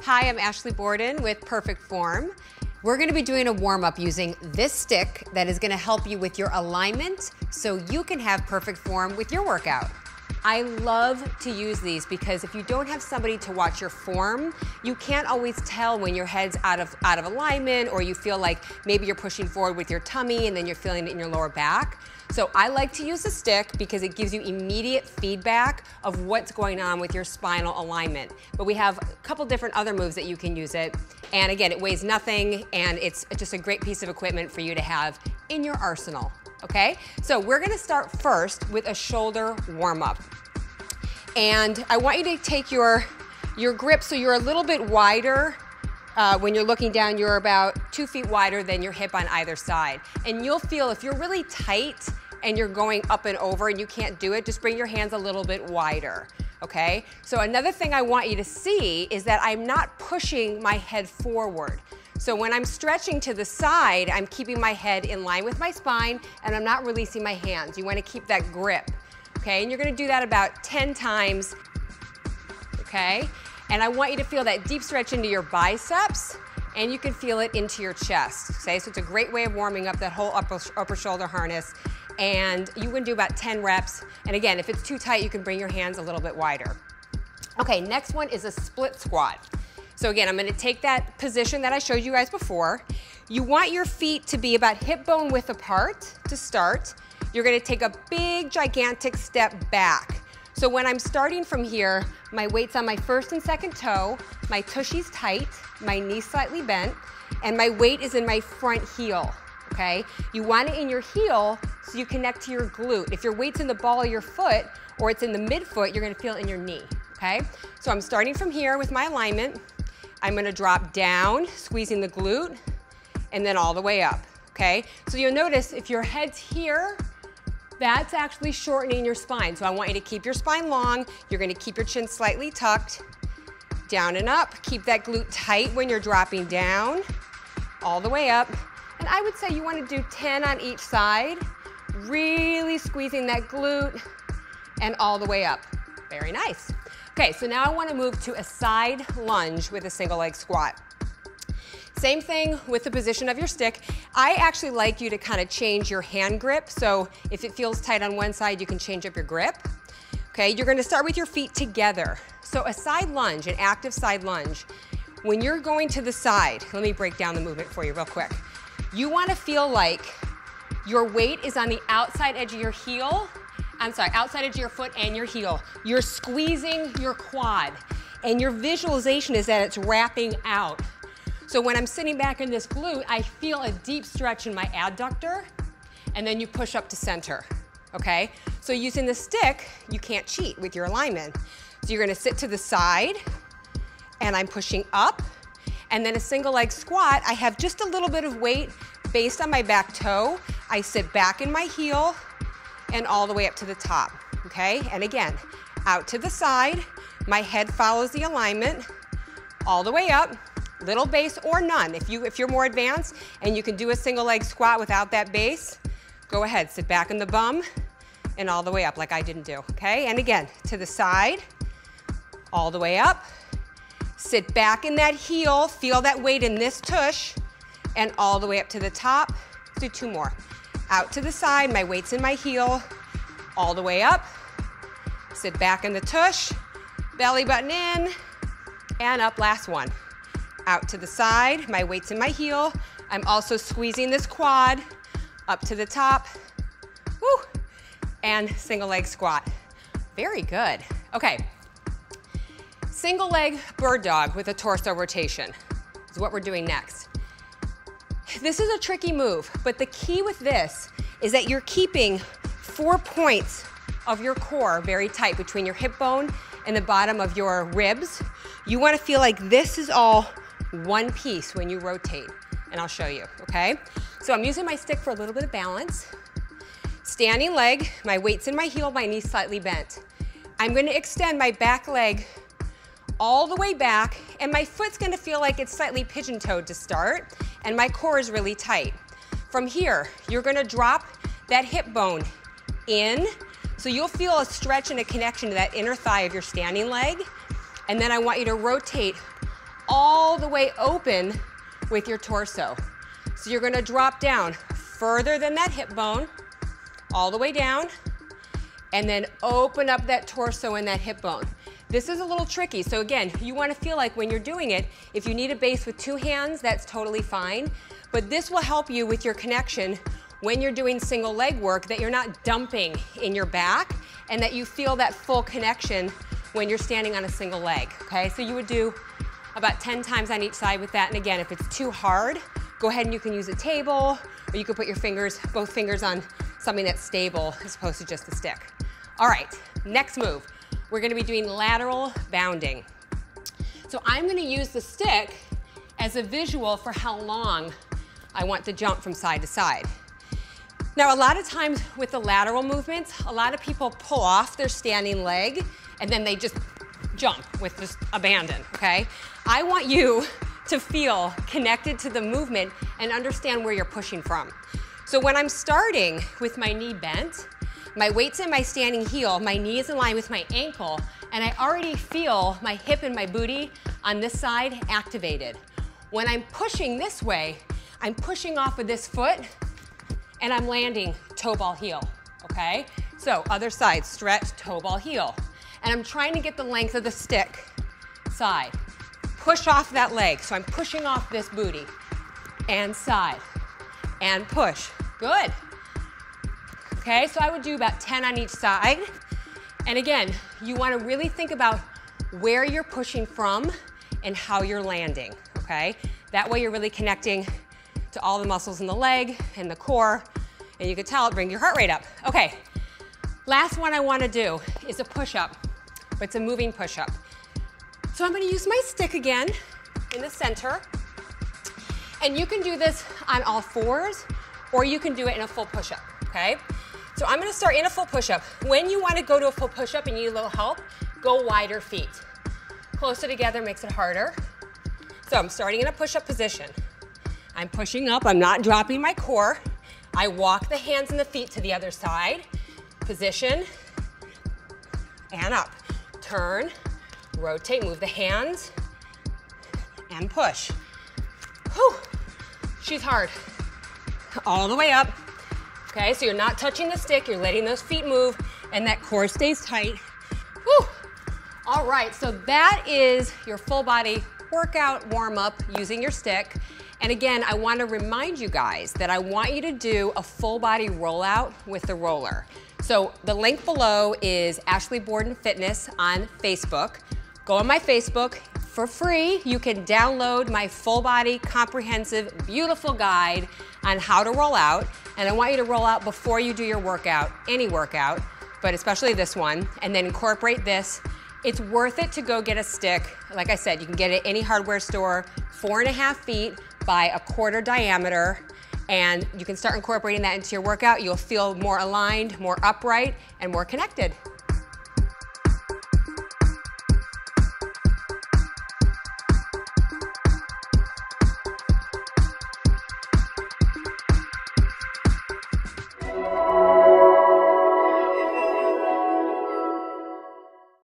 Hi, I'm Ashley Borden with Perfect Form. We're going to be doing a warm-up using this stick that is going to help you with your alignment so you can have perfect form with your workout. I love to use these because if you don't have somebody to watch your form, you can't always tell when your head's out of alignment, or you feel like maybe you're pushing forward with your tummy and then you're feeling it in your lower back. So I like to use the stick because it gives you immediate feedback of what's going on with your spinal alignment. But we have a couple different other moves that you can use it. And again, it weighs nothing, and it's just a great piece of equipment for you to have in your arsenal. Okay, so we're gonna start first with a shoulder warm-up. And I want you to take your grip so you're a little bit wider. When you're looking down, you're about 2 feet wider than your hip on either side. And you'll feel if you're really tight and you're going up and over and you can't do it, just bring your hands a little bit wider, okay? So another thing I want you to see is that I'm not pushing my head forward. So when I'm stretching to the side, I'm keeping my head in line with my spine and I'm not releasing my hands. You want to keep that grip, okay? And you're going to do that about 10 times, okay? And I want you to feel that deep stretch into your biceps, and you can feel it into your chest, okay? So it's a great way of warming up that whole upper shoulder harness, and you can do about 10 reps. And again, if it's too tight, you can bring your hands a little bit wider. Okay, next one is a split squat. So again, I'm gonna take that position that I showed you guys before. You want your feet to be about hip bone width apart to start. You're gonna take a big, gigantic step back. So when I'm starting from here, my weight's on my first and second toe, my tushy's tight, my knee's slightly bent, and my weight is in my front heel, okay? You want it in your heel so you connect to your glute. If your weight's in the ball of your foot or it's in the midfoot, you're gonna feel it in your knee, okay? So I'm starting from here with my alignment. I'm gonna drop down, squeezing the glute, and then all the way up, okay? So you'll notice if your head's here, that's actually shortening your spine. So I want you to keep your spine long. You're gonna keep your chin slightly tucked, down and up. Keep that glute tight when you're dropping down, all the way up. And I would say you wanna do 10 on each side, really squeezing that glute, and all the way up. Very nice. Okay, so now I wanna move to a side lunge with a single leg squat. Same thing with the position of your stick. I actually like you to kind of change your hand grip. So if it feels tight on one side, you can change up your grip. Okay, you're gonna start with your feet together. So a side lunge, an active side lunge. When you're going to the side, let me break down the movement for you real quick. You wanna feel like your weight is on the outside edge of your heel. Outside edge of your foot and your heel. You're squeezing your quad, and your visualization is that it's wrapping out. So when I'm sitting back in this glute, I feel a deep stretch in my adductor, and then you push up to center, okay? So using the stick, you can't cheat with your alignment. So you're gonna sit to the side, and I'm pushing up, and then a single leg squat, I have just a little bit of weight based on my back toe. I sit back in my heel, and all the way up to the top, okay? And again, out to the side, my head follows the alignment, all the way up, little base or none. If you're more advanced and you can do a single leg squat without that base, go ahead, sit back in the bum and all the way up like I didn't do, okay? And again, to the side, all the way up, sit back in that heel, feel that weight in this tush, and all the way up to the top. Let's do 2 more. Out to the side, my weight's in my heel, all the way up, sit back in the tush, belly button in, and up, last one. Out to the side, my weight's in my heel. I'm also squeezing this quad up to the top, woo, and single leg squat. Very good. Okay, single leg bird dog with a torso rotation is what we're doing next. This is a tricky move, but the key with this is that you're keeping 4 points of your core very tight between your hip bone and the bottom of your ribs. You want to feel like this is all one piece when you rotate, and I'll show you, okay? So I'm using my stick for a little bit of balance. Standing leg, my weight's in my heel, my knee's slightly bent. I'm gonna extend my back leg all the way back, and my foot's gonna feel like it's slightly pigeon-toed to start, and my core is really tight. From here, you're gonna drop that hip bone in, so you'll feel a stretch and a connection to that inner thigh of your standing leg, and then I want you to rotate all the way open with your torso. So you're gonna drop down further than that hip bone, all the way down, and then open up that torso and that hip bone. This is a little tricky, so again, you wanna feel like when you're doing it, if you need a base with 2 hands, that's totally fine, but this will help you with your connection when you're doing single leg work, that you're not dumping in your back, and that you feel that full connection when you're standing on a single leg, okay? So you would do about 10 times on each side with that, and again, if it's too hard, go ahead and you can use a table, or you can put your fingers, both fingers on something that's stable as opposed to just a stick. All right, next move. We're gonna be doing lateral bounding. So I'm gonna use the stick as a visual for how long I want to jump from side to side. Now, a lot of times with the lateral movements, a lot of people pull off their standing leg and then they just jump with just abandon, okay? I want you to feel connected to the movement and understand where you're pushing from. So when I'm starting with my knee bent, my weight's in my standing heel, my knee is in line with my ankle, and I already feel my hip and my booty on this side activated. When I'm pushing this way, I'm pushing off of this foot and I'm landing toe ball heel, okay? So other side, stretch, toe ball heel. And I'm trying to get the length of the stick side. Push off that leg, so I'm pushing off this booty. And side, and push, good. Okay, so I would do about 10 on each side. And again, you wanna really think about where you're pushing from and how you're landing, okay? That way you're really connecting to all the muscles in the leg and the core, and you can tell it brings your heart rate up. Okay, last one I wanna do is a push-up, but it's a moving push-up. So I'm gonna use my stick again in the center, and you can do this on all fours, or you can do it in a full push-up, okay? So I'm gonna start in a full push-up. When you wanna go to a full push-up and you need a little help, go wider feet. Closer together makes it harder. So I'm starting in a push-up position. I'm pushing up, I'm not dropping my core. I walk the hands and the feet to the other side. Position, and up. Turn, rotate, move the hands, and push. Whew, she's hard. All the way up. Okay, so you're not touching the stick, you're letting those feet move, and that core stays tight. Whew. All right, so that is your full body workout warm-up using your stick. And again, I want to remind you guys that I want you to do a full body rollout with the roller. So the link below is Ashley Borden Fitness on Facebook. Go on my Facebook. For free, you can download my full body, comprehensive, beautiful guide on how to roll out. And I want you to roll out before you do your workout, any workout, but especially this one, and then incorporate this. It's worth it to go get a stick. Like I said, you can get it at any hardware store, 4.5 feet by 1/4 diameter, and you can start incorporating that into your workout. You'll feel more aligned, more upright, and more connected.